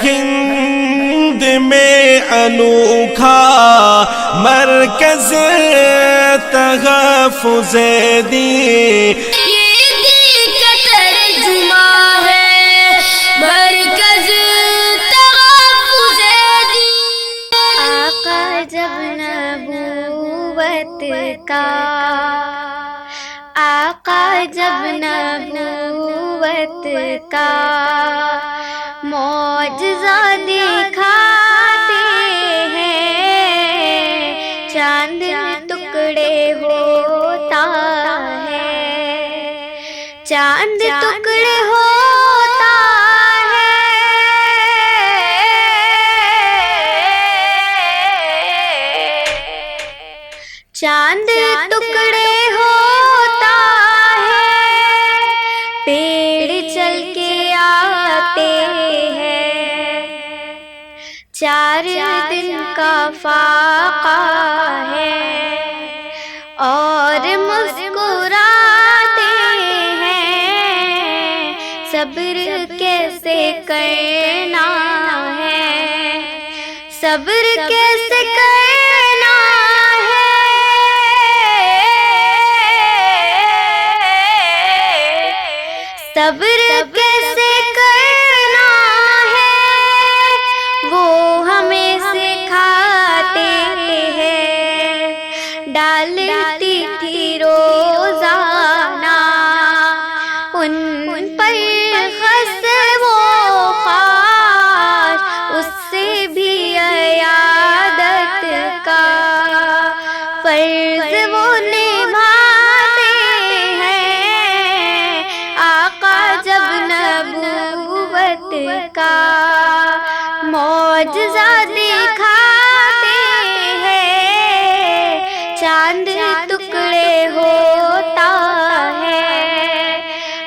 ہند میں انوکھا مرکز تحفظ دین، یہ دل کا ترجمہ ہے مرکز تحفظ دین۔ آقا جب نبوت کا، آقا جب نبوت کا معجزہ دکھاتے ہیں، چاند ٹکڑے ہوتا ہے، چاند ٹکڑے ہوتا ہے، چاند ٹکڑے ہوتا ہے، پیڑ چل کے آتے ہیں، 4 دن کا فاقہ ہے اور مسکراتے ہیں، صبر کیسے کرنا ہے، صبر کیسے کرنا ہے، صبر کیسے کرنا ہے، وہ ہمیں سکھاتے ہیں، ڈالتی تھی روزانہ ان پر خس و خاش، اس سے بھی عیادت کا فرض وہ نبھاتے ہیں، آقا جب نبوت کا معجزہ دکھاتے ہیں، چاند ٹکڑے ہوتا ہے،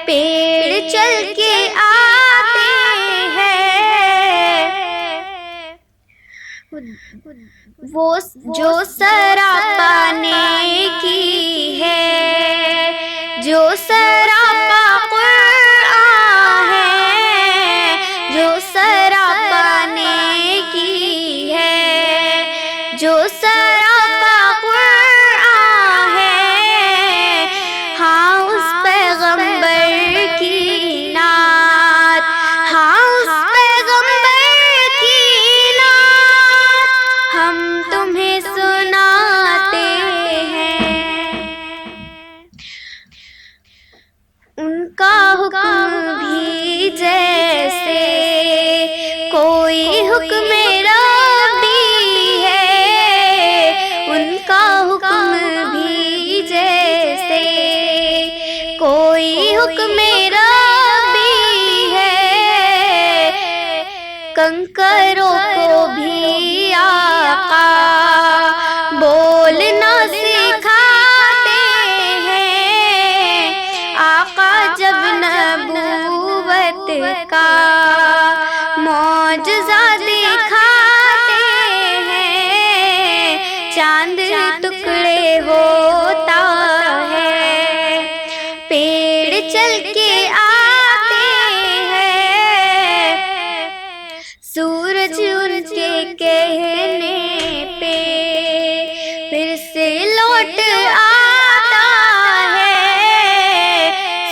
پیڑ چل کے آتے ہیں، وہ جو سراپا نیکی ہے، جو سراپا قرآن ہے، جو سراپا نیکی ہے، جو سراپا قرآن ہے، ہاں اس پیغمبر کی نعت، ہاں اس پیغمبر کی نعت ہم تمہیں سناتے ہیں، ان کا حکم بھی جیسے کوئی حکم ربی ہے، ان کا حکم بھی جیسے کوئی حکم ربی ہے، کنکروں کو بھی آقا بولنا سکھاتے ہیں، آقا جب نبوت کا معجزہ دکھاتے ہیں، چاند ٹکڑے ہوتا ہے، پیڑ چل کے آتے ہیں، سورج ان کے کہنے پہ پھر سے لوٹ آتا ہے،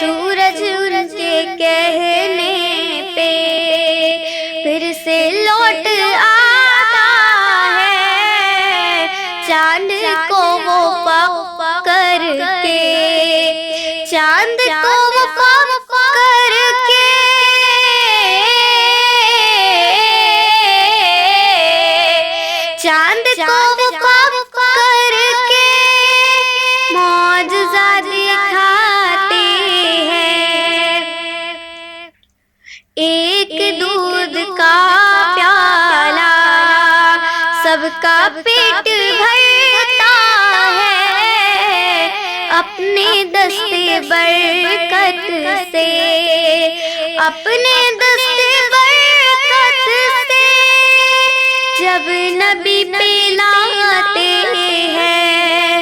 سورج ان کے کہنے پہ پھر سے لوٹ آتا ہے، چاند کو وہ پکڑ کے، چاند کو وہ پکڑ کے، چاند کو وہ پکڑ کے معجزہ دکھاتے ہیں، ایک دودھ کا پیالہ سب کا پیٹ بھرتا ہے، اپنے دست برکت سے، اپنے دست برکت سے جب نبی پلاتے ہیں،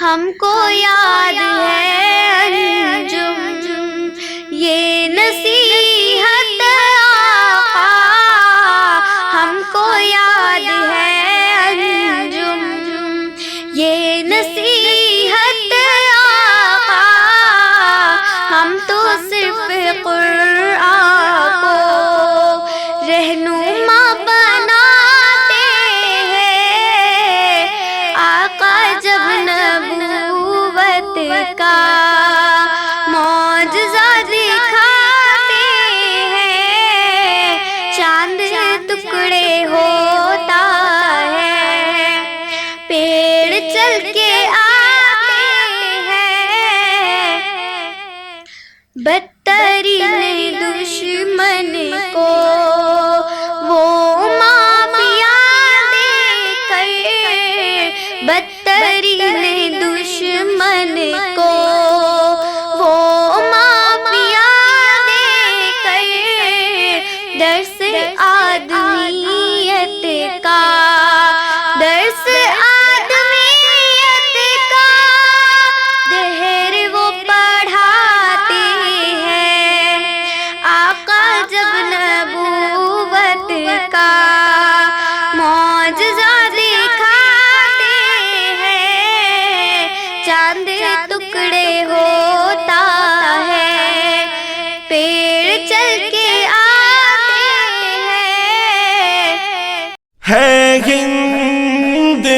ہم کو یاد ہے انجم یہ نصیحت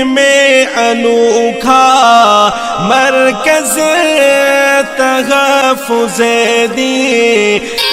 میں انوکھا مرکز تحفظ دین